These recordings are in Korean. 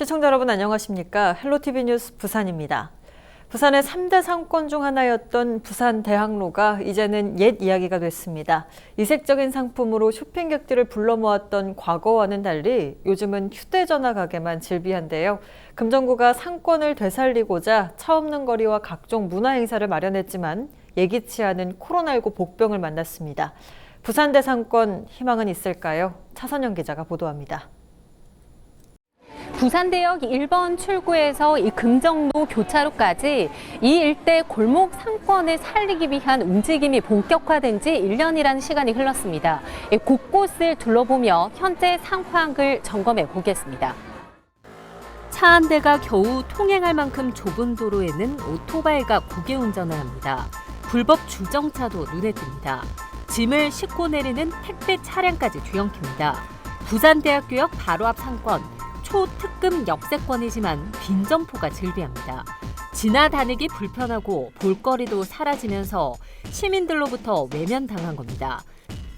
시청자 여러분 안녕하십니까? 헬로티비 뉴스 부산입니다. 부산의 3대 상권 중 하나였던 부산대학로가 이제는 옛 이야기가 됐습니다. 이색적인 상품으로 쇼핑객들을 불러 모았던 과거와는 달리 요즘은 휴대전화 가게만 즐비한데요. 금정구가 상권을 되살리고자 차 없는 거리와 각종 문화행사를 마련했지만 예기치 않은 코로나19 복병을 만났습니다. 부산대 상권 희망은 있을까요? 차선영 기자가 보도합니다. 부산대역 1번 출구에서 이 금정로 교차로까지 이 일대 골목 상권을 살리기 위한 움직임이 본격화된 지 1년이라는 시간이 흘렀습니다. 곳곳을 둘러보며 현재 상황을 점검해 보겠습니다. 차 한 대가 겨우 통행할 만큼 좁은 도로에는 오토바이가 고개 운전을 합니다. 불법 주정차도 눈에 띕니다. 짐을 싣고 내리는 택배 차량까지 뒤엉킵니다. 부산대학교역 바로 앞 상권. 초특급 역세권이지만 빈점포가 즐비합니다. 지나다니기 불편하고 볼거리도 사라지면서 시민들로부터 외면당한 겁니다.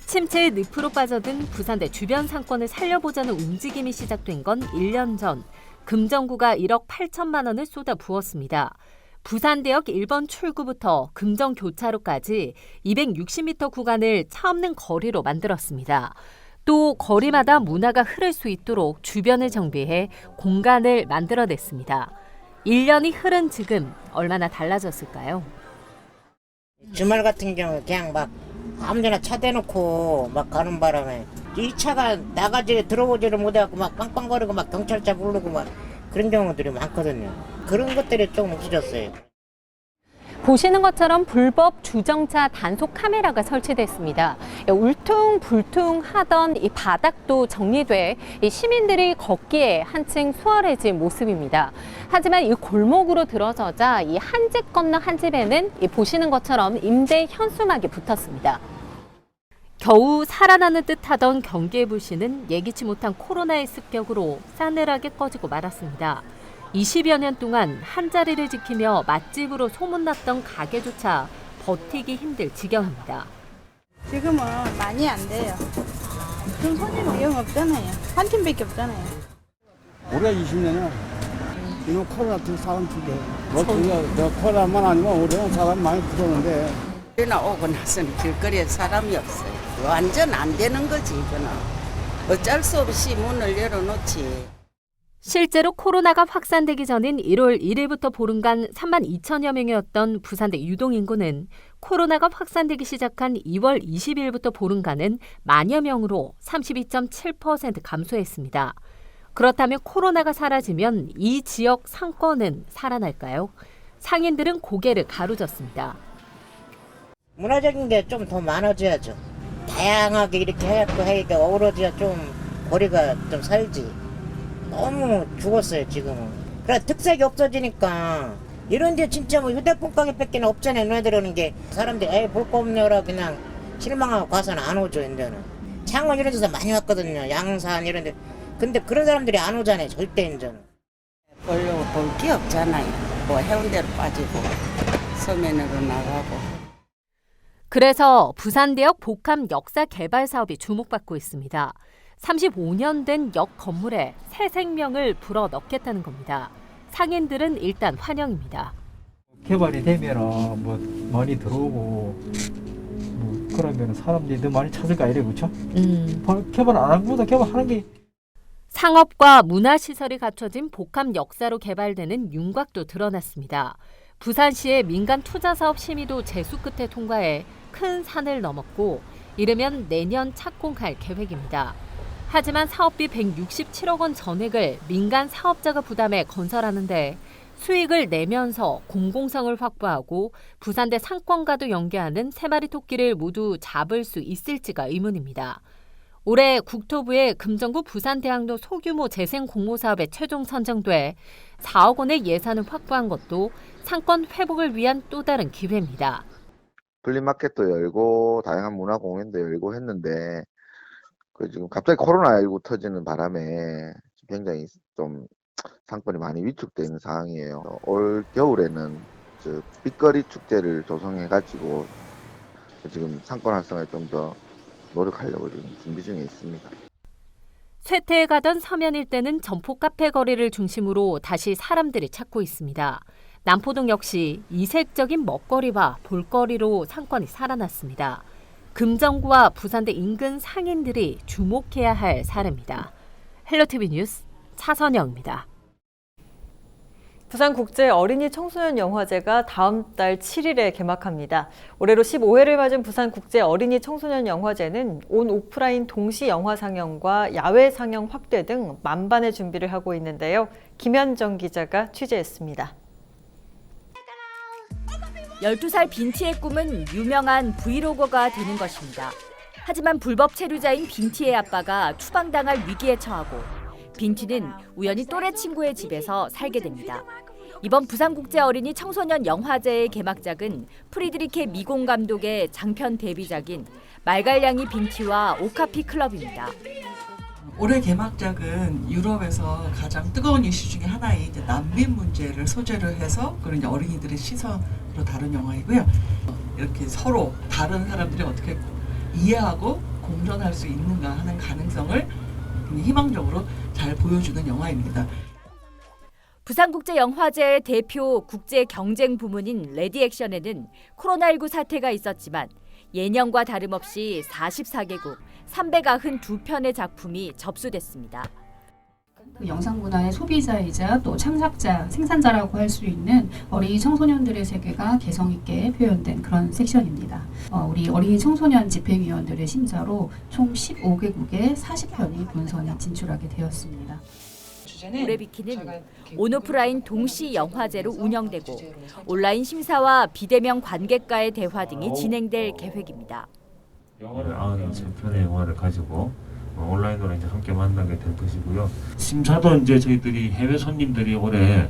침체의 늪으로 빠져든 부산대 주변 상권을 살려보자는 움직임이 시작된 건 1년 전 금정구가 1억 8천만 원을 쏟아 부었습니다. 부산대역 1번 출구부터 금정교차로까지 260m 구간을 차 없는 거리로 만들었습니다. 또 거리마다 문화가 흐를 수 있도록 주변을 정비해 공간을 만들어냈습니다. 1년이 흐른 지금 얼마나 달라졌을까요? 주말 같은 경우 그냥 막 아무데나 차 대놓고 막 가는 바람에 이 차가 나가지 들어오지를 못해갖고 막 빵빵거리고 막 경찰차 부르고 막 그런 경우들이 많거든요. 그런 것들이 좀 없어졌어요. 보시는 것처럼 불법 주정차 단속 카메라가 설치됐습니다. 울퉁불퉁하던 이 바닥도 정리돼 이 시민들이 걷기에 한층 수월해진 모습입니다. 하지만 이 골목으로 들어서자 이 한 집 건너 한 집에는 이 보시는 것처럼 임대 현수막이 붙었습니다. 겨우 살아나는 듯하던 경기의 불씨는 예기치 못한 코로나의 습격으로 싸늘하게 꺼지고 말았습니다. 20여 년 동안 한 자리를 지키며 맛집으로 소문났던 가게조차 버티기 힘들 지경입니다. 지금은 많이 안 돼요. 지금 손님이 영 없잖아요. 한 팀밖에 없잖아요. 올해 20년이야. 이거 코로나 때 사람 죽여. 너 코로나만 아니면 올해는 사람 많이 죽었는데. 코로나 오고 나서는 길거리에 사람이 없어요. 완전 안 되는 거지, 이거는. 어쩔 수 없이 문을 열어놓지. 실제로 코로나가 확산되기 전인 1월 1일부터 보름간 3만 2천여 명이었던 부산대 유동인구는 코로나가 확산되기 시작한 2월 20일부터 보름간은 만여 명으로 32.7% 감소했습니다. 그렇다면 코로나가 사라지면 이 지역 상권은 살아날까요? 상인들은 고개를 가로졌습니다. 문화적인 게 좀 더 많아져야죠. 다양하게 이렇게 해야 어우러져야 좀 거리가 좀 살지. 너무 죽었어요 지금은. 그래 특색이 없어지니까 이런데 진짜 뭐 휴대폰 가게밖에 없잖아요. 눈에 들어오는 게 사람들이 에이 볼 거 없네요라 그냥 실망하고 가서는 안 오죠. 이제는 창원 이런 데서 많이 왔거든요. 양산 이런 데. 근데 그런 사람들이 안 오잖아요 절대. 이제는 별로 볼 게 없잖아요. 뭐 해운대로 빠지고 서면으로 나가고. 그래서 부산대역 복합 역사 개발 사업이 주목받고 있습니다. 35년 된 역 건물에 새 생명을 불어넣겠다는 겁니다. 상인들은 일단 환영입니다. 개발이 되면은 뭐 많이 들어오고 뭐 그러면 사람들이 더 많이 찾을까 이래 그렇죠? 개발 안 한 것보다 개발하는 게 상업과 문화시설이 갖춰진 복합 역사로 개발되는 윤곽도 드러났습니다. 부산시의 민간 투자사업 심의도 재수 끝에 통과해 큰 산을 넘었고 이르면 내년 착공할 계획입니다. 하지만 사업비 167억 원 전액을 민간 사업자가 부담해 건설하는데 수익을 내면서 공공성을 확보하고 부산대 상권과도 연계하는 세 마리 토끼를 모두 잡을 수 있을지가 의문입니다. 올해 국토부의 금정구 부산대학로 소규모 재생 공모 사업에 최종 선정돼 4억 원의 예산을 확보한 것도 상권 회복을 위한 또 다른 기회입니다. 플리마켓도 열고 다양한 문화 공연도 열고 했는데 지금 갑자기 코로나19 터지는 바람에 굉장히 좀 상권이 많이 위축되어 있는 상황이에요. 올 겨울에는 빛거리 축제를 조성해가지고 지금 상권 활성화에 좀 더 노력하려고 지금 준비 중에 있습니다. 쇠퇴에 가던 서면 일대는 점포 카페 거리를 중심으로 다시 사람들이 찾고 있습니다. 남포동 역시 이색적인 먹거리와 볼거리로 상권이 살아났습니다. 금정구와 부산대 인근 상인들이 주목해야 할 사례입니다. 헬로티비 뉴스 차선영입니다. 부산국제 어린이 청소년 영화제가 다음 달 7일에 개막합니다. 올해로 15회를 맞은 부산국제 어린이 청소년 영화제는 온 오프라인 동시 영화 상영과 야외 상영 확대 등 만반의 준비를 하고 있는데요. 김현정 기자가 취재했습니다. 12살 빈티의 꿈은 유명한 브이로거가 되는 것입니다. 하지만 불법 체류자인 빈티의 아빠가 추방당할 위기에 처하고 빈티는 우연히 또래 친구의 집에서 살게 됩니다. 이번 부산국제 어린이 청소년 영화제의 개막작은 프리드리케 미공 감독의 장편 데뷔작인 말갈량이 빈티와 오카피 클럽입니다. 올해 개막작은 유럽에서 가장 뜨거운 이슈 중에 하나인 이제 난민 문제를 소재로 해서 그런 이제 어린이들의 시선으로 다룬 영화이고요. 이렇게 서로 다른 사람들이 어떻게 이해하고 공존할 수 있는가 하는 가능성을 희망적으로 잘 보여주는 영화입니다. 부산국제영화제의 대표 국제경쟁 부문인 레디액션에는 코로나19 사태가 있었지만 예년과 다름없이 44개국 392편의 작품이 접수됐습니다. 영상문화의 소비자이자 또 창작자, 생산자라고 할 수 있는 어린이 청소년들의 세계가 개성 있게 표현된 그런 섹션입니다. 우리 어린이 청소년 집행위원들의 심사로 총 15개국의 40편이 본선에 진출하게 되었습니다. 올해 비키는 온오프라인 동시 영화제로 운영되고 온라인 심사와 비대면 관객과의 대화 등이 진행될 계획입니다. 영화를 93편의 영화를 가지고 온라인으로 이제 함께 만나게 될 것이고요. 심사도 이제 저희들이 해외 손님들이 올해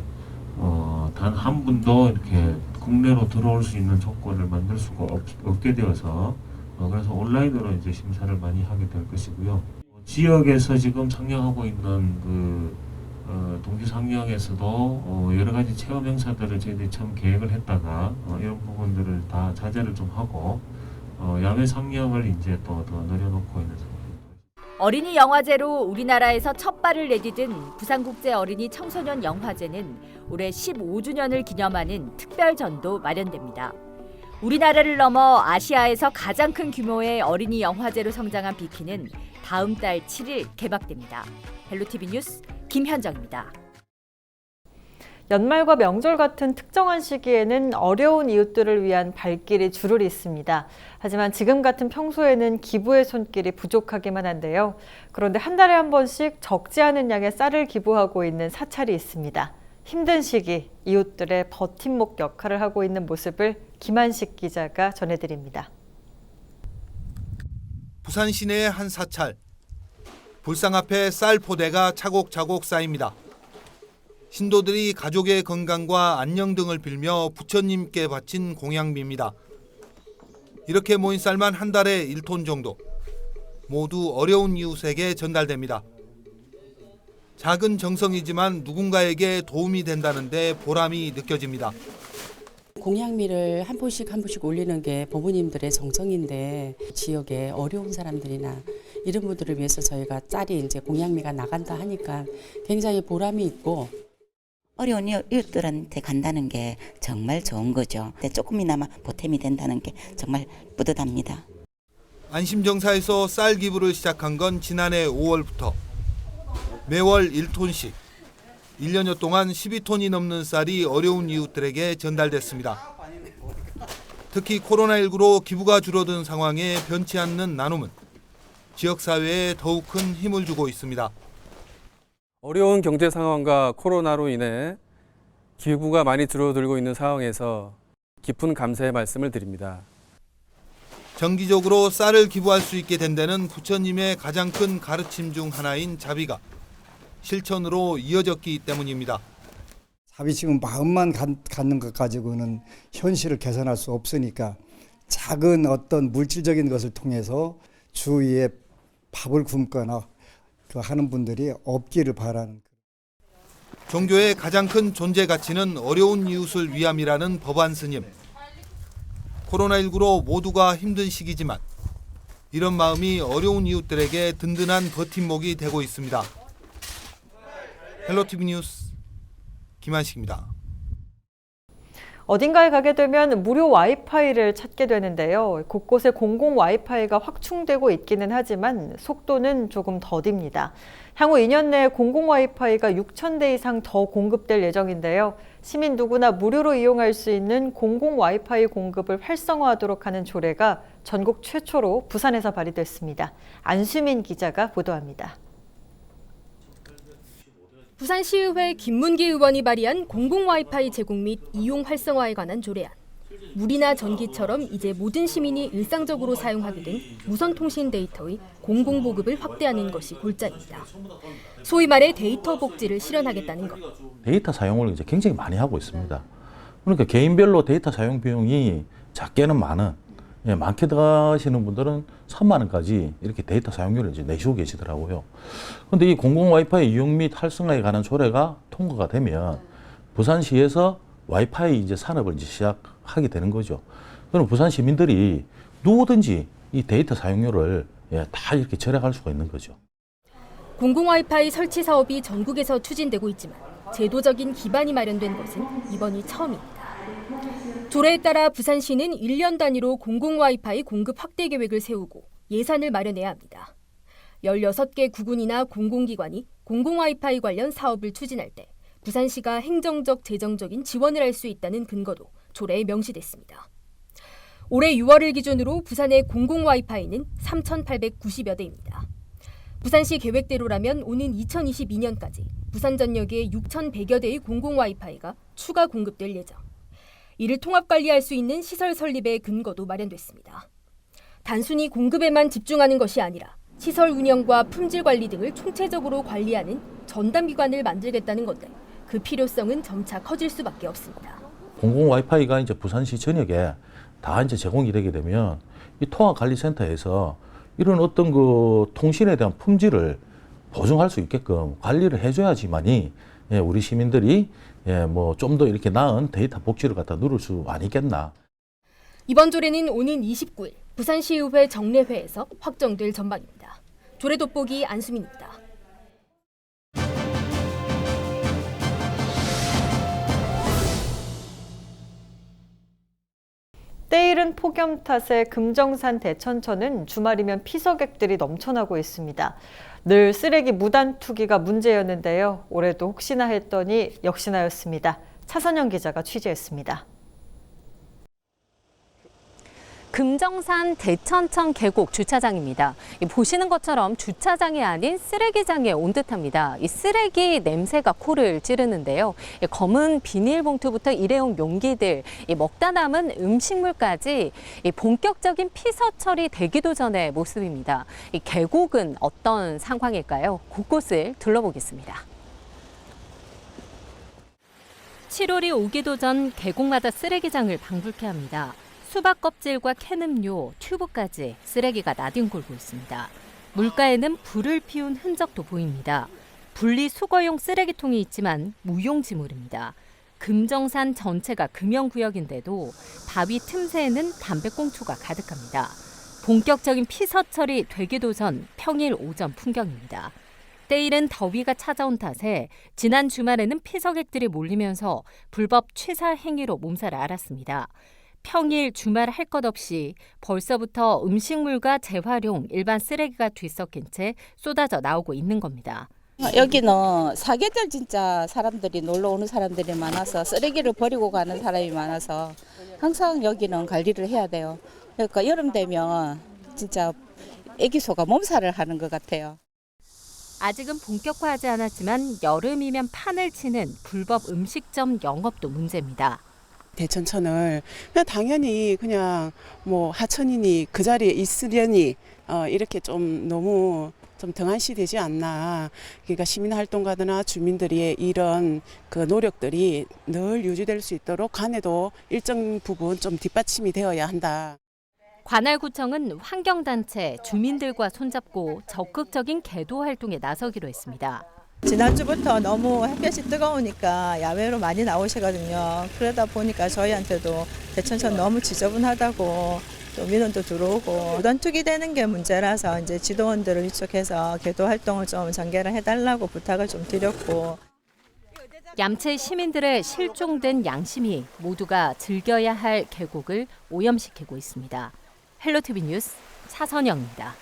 단 한 분도 이렇게 국내로 들어올 수 있는 조건을 만들 수가 없게 되어서 그래서 온라인으로 이제 심사를 많이 하게 될 것이고요. 지역에서 지금 상영하고 있는 동시 상영에서도 여러 가지 체험 행사들을 저희들이 처음 계획을 했다가 이런 부분들을 다 자제를 좀 하고 야외 상영을 이제 또 더 늘려놓고 있는 상황입니다. 어린이 영화제로 우리나라에서 첫 발을 내디딘 부산국제 어린이 청소년 영화제는 올해 15주년을 기념하는 특별전도 마련됩니다. 우리나라를 넘어 아시아에서 가장 큰 규모의 어린이 영화제로 성장한 비키는 다음 달 7일 개막됩니다. 헬로티비 뉴스 김현정입니다. 연말과 명절 같은 특정한 시기에는 어려운 이웃들을 위한 발길이 줄을 잇습니다. 하지만 지금 같은 평소에는 기부의 손길이 부족하기만 한데요. 그런데 한 달에 한 번씩 적지 않은 양의 쌀을 기부하고 있는 사찰이 있습니다. 힘든 시기 이웃들의 버팀목 역할을 하고 있는 모습을 김한식 기자가 전해드립니다. 부산 시내의 한 사찰. 불상 앞에 쌀 포대가 차곡차곡 쌓입니다. 신도들이 가족의 건강과 안녕 등을 빌며 부처님께 바친 공양비입니다. 이렇게 모인 쌀만 한 달에 1톤 정도. 모두 어려운 이웃에게 전달됩니다. 작은 정성이지만 누군가에게 도움이 된다는 데 보람이 느껴집니다. 공양미를 한 푼씩 올리는 게 부모님들의 정성인데 지역에 어려운 사람들이나 이런 분들을 위해서 저희가 쌀이 이제 공양미가 나간다 하니까 굉장히 보람이 있고 어려운 이웃들한테 간다는 게 정말 좋은 거죠. 조금이나마 보탬이 된다는 게 정말 뿌듯합니다. 안심정사에서 쌀 기부를 시작한 건 지난해 5월부터 매월 1톤씩 1년여 동안 12톤이 넘는 쌀이 어려운 이웃들에게 전달됐습니다. 특히 코로나19로 기부가 줄어든 상황에 변치 않는 나눔은 지역사회에 더욱 큰 힘을 주고 있습니다. 어려운 경제 상황과 코로나로 인해 기부가 많이 줄어들고 있는 상황에서 깊은 감사의 말씀을 드립니다. 정기적으로 쌀을 기부할 수 있게 된 데는 부처님의 가장 큰 가르침 중 하나인 자비가 실천으로 이어졌기 때문입니다. 자비 지금 마음만 갖는 것 가지고는 현실을 개선할 수 없으니까 작은 어떤 물질적인 것을 통해서 주위에 밥을 굶거나 하는 분들이 없기를 바라는. 종교의 가장 큰 존재 가치는 어려운 이웃을 위함이라는 법안 스님. 코로나19로 모두가 힘든 시기지만 이런 마음이 어려운 이웃들에게 든든한 버팀목이 되고 있습니다. 헬로티비 뉴스 김한식입니다. 어딘가에 가게 되면 무료 와이파이를 찾게 되는데요. 곳곳에 공공 와이파이가 확충되고 있기는 하지만 속도는 조금 더딥니다. 향후 2년 내에 공공 와이파이가 6,000대 이상 더 공급될 예정인데요. 시민 누구나 무료로 이용할 수 있는 공공 와이파이 공급을 활성화하도록 하는 조례가 전국 최초로 부산에서 발의됐습니다. 안수민 기자가 보도합니다. 부산시의회 김문기 의원이 발의한 공공 와이파이 제공 및 이용 활성화에 관한 조례안. 물이나 전기처럼 이제 모든 시민이 일상적으로 사용하게 된 무선통신 데이터의 공공보급을 확대하는 것이 골자입니다. 소위 말해 데이터 복지를 실현하겠다는 것. 데이터 사용을 이제 굉장히 많이 하고 있습니다. 그러니까 개인별로 데이터 사용 비용이 작게는 많게 들어가시는 분들은 3만 원까지 이렇게 데이터 사용료를 이제 내시고 계시더라고요. 그런데 이 공공 와이파이 이용 및 활성화에 관한 조례가 통과가 되면 부산시에서 와이파이 이제 산업을 이제 시작하게 되는 거죠. 그럼 부산 시민들이 누구든지 이 데이터 사용료를 다 이렇게 절약할 수가 있는 거죠. 공공 와이파이 설치 사업이 전국에서 추진되고 있지만 제도적인 기반이 마련된 것은 이번이 처음입니다. 조례에 따라 부산시는 1년 단위로 공공 와이파이 공급 확대 계획을 세우고 예산을 마련해야 합니다. 16개 구군이나 공공기관이 공공 와이파이 관련 사업을 추진할 때 부산시가 행정적, 재정적인 지원을 할 수 있다는 근거도 조례에 명시됐습니다. 올해 6월을 기준으로 부산의 공공 와이파이는 3,890여 대입니다. 부산시 계획대로라면 오는 2022년까지 부산 전역에 6,100여 대의 공공 와이파이가 추가 공급될 예정. 이를 통합 관리할 수 있는 시설 설립의 근거도 마련됐습니다. 단순히 공급에만 집중하는 것이 아니라 시설 운영과 품질 관리 등을 총체적으로 관리하는 전담기관을 만들겠다는 건데 그 필요성은 점차 커질 수밖에 없습니다. 공공 와이파이가 이제 부산시 전역에 다 이제 제공이 되게 되면 이 통합관리센터에서 이런 어떤 그 통신에 대한 품질을 보증할 수 있게끔 관리를 해줘야지만이 우리 시민들이 뭐 좀 더 이렇게 나은 데이터 복지를 갖다 누릴 수 아니겠나. 이번 조례는 오는 29일 부산시의회 정례회에서 확정될 전망입니다. 조례 돋보기 안수민입니다. 때이른 폭염 탓에 금정산 대천천은 주말이면 피서객들이 넘쳐나고 있습니다. 늘 쓰레기 무단 투기가 문제였는데요. 올해도 혹시나 했더니 역시나였습니다. 차선영 기자가 취재했습니다. 금정산 대천천 계곡 주차장입니다. 보시는 것처럼 주차장이 아닌 쓰레기장에 온 듯합니다. 이 쓰레기 냄새가 코를 찌르는데요. 검은 비닐봉투부터 일회용 용기들, 먹다 남은 음식물까지 본격적인 피서 처리되기도 전의 모습입니다. 이 계곡은 어떤 상황일까요? 곳곳을 둘러보겠습니다. 7월이 오기도 전 계곡마다 쓰레기장을 방불케 합니다. 수박 껍질과 캔 음료, 튜브까지 쓰레기가 나뒹굴고 있습니다. 물가에는 불을 피운 흔적도 보입니다. 분리수거용 쓰레기통이 있지만 무용지물입니다. 금정산 전체가 금연구역인데도 바위 틈새에는 담배꽁초가 가득합니다. 본격적인 피서 처리 되기도 전 평일 오전 풍경입니다. 때이른 더위가 찾아온 탓에 지난 주말에는 피서객들이 몰리면서 불법 취사 행위로 몸살을 앓았습니다. 평일, 주말 할 것 없이 벌써부터 음식물과 재활용, 일반 쓰레기가 뒤섞인 채 쏟아져 나오고 있는 겁니다. 여기는 사계절 진짜 사람들이 놀러 오는 사람들이 많아서 쓰레기를 버리고 가는 사람이 많아서 항상 여기는 관리를 해야 돼요. 그러니까 여름 되면 진짜 애기소가 몸살을 하는 것 같아요. 아직은 본격화하지 않았지만 여름이면 판을 치는 불법 음식점 영업도 문제입니다. 대천천을 그냥 당연히 그냥 뭐 하천이니 그 자리에 있으려니 이렇게 좀 너무 좀 등한시되지 않나. 그러니까 시민활동가들이나 주민들의 이런 그 노력들이 늘 유지될 수 있도록 관에도 일정 부분 좀 뒷받침이 되어야 한다. 관할구청은 환경단체, 주민들과 손잡고 적극적인 계도 활동에 나서기로 했습니다. 지난주부터 너무 햇볕이 뜨거우니까 야외로 많이 나오시거든요. 그러다 보니까 저희한테도 대천천 너무 지저분하다고 또 민원도 들어오고 부단 투기되는 게 문제라서 이제 지도원들을 위촉해서 계도 활동을 좀 전개를 해달라고 부탁을 좀 드렸고. 얌체 시민들의 실종된 양심이 모두가 즐겨야 할 계곡을 오염시키고 있습니다. 헬로티비 뉴스 차선영입니다.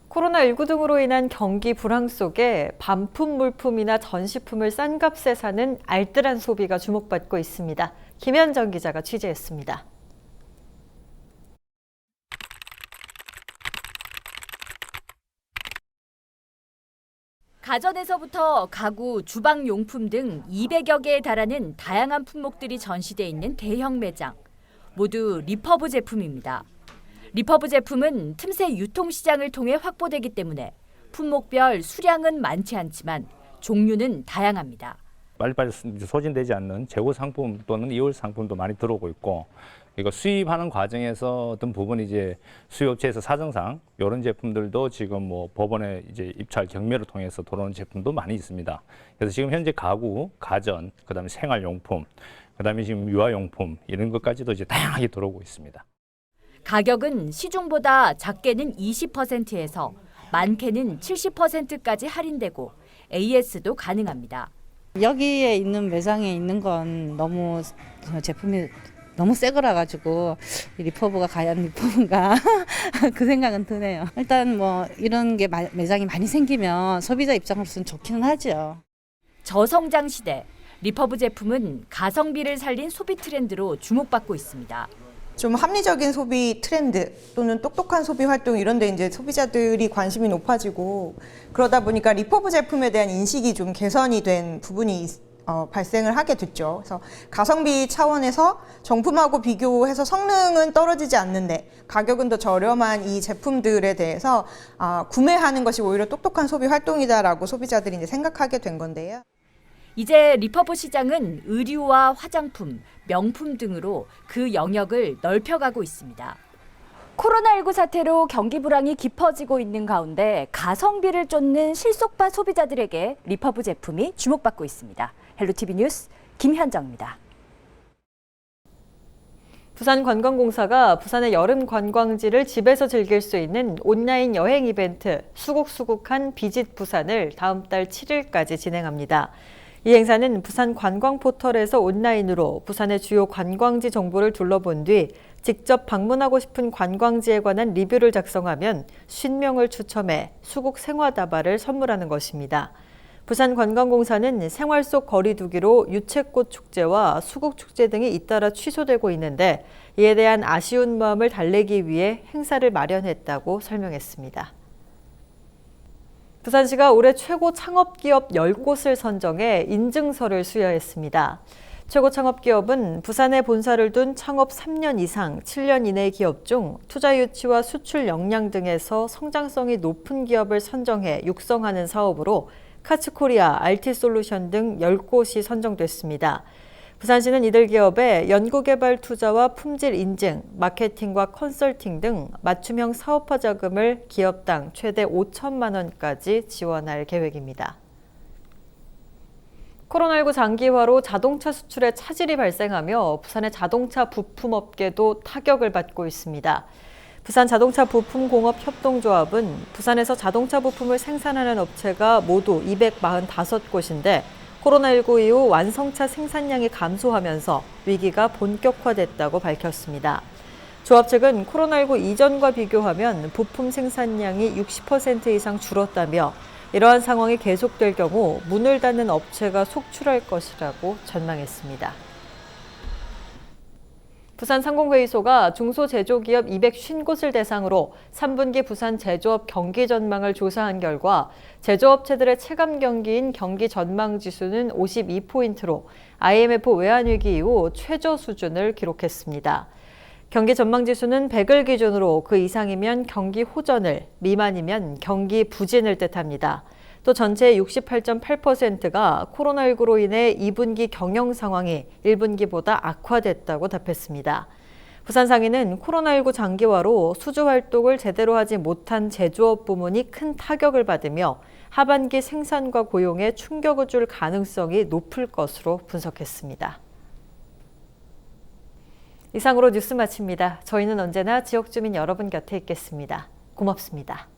코로나19 등으로 인한 경기 불황 속에 반품 물품이나 전시품을 싼 값에 사는 알뜰한 소비가 주목받고 있습니다. 김현정 기자가 취재했습니다. 가전에서부터 가구, 주방용품 등 200여 개에 달하는 다양한 품목들이 전시돼 있는 대형 매장. 모두 리퍼브 제품입니다. 리퍼브 제품은 틈새 유통시장을 통해 확보되기 때문에 품목별 수량은 많지 않지만 종류는 다양합니다. 빨리빨리 소진되지 않는 재고 상품 또는 이월 상품도 많이 들어오고 있고, 이거 수입하는 과정에서 어떤 부분이 이제 수요업체에서 사정상 이런 제품들도 지금 뭐 법원에 이제 입찰 경매를 통해서 들어오는 제품도 많이 있습니다. 그래서 지금 현재 가구, 가전, 그다음에 생활용품, 그다음에 지금 유아용품 이런 것까지도 이제 다양하게 들어오고 있습니다. 가격은 시중보다 작게는 20%에서 많게는 70%까지 할인되고 AS도 가능합니다. 여기에 있는 매장에 있는 건 너무 제품이 너무 새 거라 가지고 리퍼브가 과연 리퍼브인가 그 생각은 드네요. 일단 뭐 이런 게 매장이 많이 생기면 소비자 입장으로서는 좋기는 하죠. 저성장 시대, 리퍼브 제품은 가성비를 살린 소비 트렌드로 주목받고 있습니다. 좀 합리적인 소비 트렌드 또는 똑똑한 소비 활동 이런 데 이제 소비자들이 관심이 높아지고 그러다 보니까 리퍼브 제품에 대한 인식이 좀 개선이 된 부분이 발생을 하게 됐죠. 그래서 가성비 차원에서 정품하고 비교해서 성능은 떨어지지 않는데 가격은 더 저렴한 이 제품들에 대해서 구매하는 것이 오히려 똑똑한 소비 활동이다라고 소비자들이 이제 생각하게 된 건데요. 이제 리퍼브 시장은 의류와 화장품, 명품 등으로 그 영역을 넓혀가고 있습니다. 코로나19 사태로 경기 불황이 깊어지고 있는 가운데 가성비를 쫓는 실속파 소비자들에게 리퍼브 제품이 주목받고 있습니다. 헬로티비 뉴스 김현정입니다. 부산관광공사가 부산의 여름 관광지를 집에서 즐길 수 있는 온라인 여행 이벤트 수국수국한 비짓 부산을 다음 달 7일까지 진행합니다. 이 행사는 부산 관광 포털에서 온라인으로 부산의 주요 관광지 정보를 둘러본 뒤 직접 방문하고 싶은 관광지에 관한 리뷰를 작성하면 50명을 추첨해 수국 생화다발을 선물하는 것입니다. 부산관광공사는 생활 속 거리두기로 유채꽃 축제와 수국 축제 등이 잇따라 취소되고 있는데 이에 대한 아쉬운 마음을 달래기 위해 행사를 마련했다고 설명했습니다. 부산시가 올해 최고 창업기업 10곳을 선정해 인증서를 수여했습니다. 최고 창업기업은 부산에 본사를 둔 창업 3년 이상, 7년 이내 기업 중 투자 유치와 수출 역량 등에서 성장성이 높은 기업을 선정해 육성하는 사업으로 카츠코리아, RT솔루션 등 10곳이 선정됐습니다. 부산시는 이들 기업에 연구개발 투자와 품질 인증, 마케팅과 컨설팅 등 맞춤형 사업화 자금을 기업당 최대 5천만 원까지 지원할 계획입니다. 코로나19 장기화로 자동차 수출에 차질이 발생하며 부산의 자동차 부품업계도 타격을 받고 있습니다. 부산 자동차 부품 공업 협동조합은 부산에서 자동차 부품을 생산하는 업체가 모두 245곳인데 코로나19 이후 완성차 생산량이 감소하면서 위기가 본격화됐다고 밝혔습니다. 조합 측은 코로나19 이전과 비교하면 부품 생산량이 60% 이상 줄었다며 이러한 상황이 계속될 경우 문을 닫는 업체가 속출할 것이라고 전망했습니다. 부산상공회의소가 중소제조기업 250곳을 대상으로 3분기 부산 제조업 경기 전망을 조사한 결과 제조업체들의 체감 경기인 경기 전망 지수는 52포인트로 IMF 외환위기 이후 최저 수준을 기록했습니다. 경기 전망 지수는 100을 기준으로 그 이상이면 경기 호전을, 미만이면 경기 부진을 뜻합니다. 또 전체의 68.8%가 코로나19로 인해 2분기 경영 상황이 1분기보다 악화됐다고 답했습니다. 부산상인은 코로나19 장기화로 수주 활동을 제대로 하지 못한 제조업 부문이 큰 타격을 받으며 하반기 생산과 고용에 충격을 줄 가능성이 높을 것으로 분석했습니다. 이상으로 뉴스 마칩니다. 저희는 언제나 지역 주민 여러분 곁에 있겠습니다. 고맙습니다.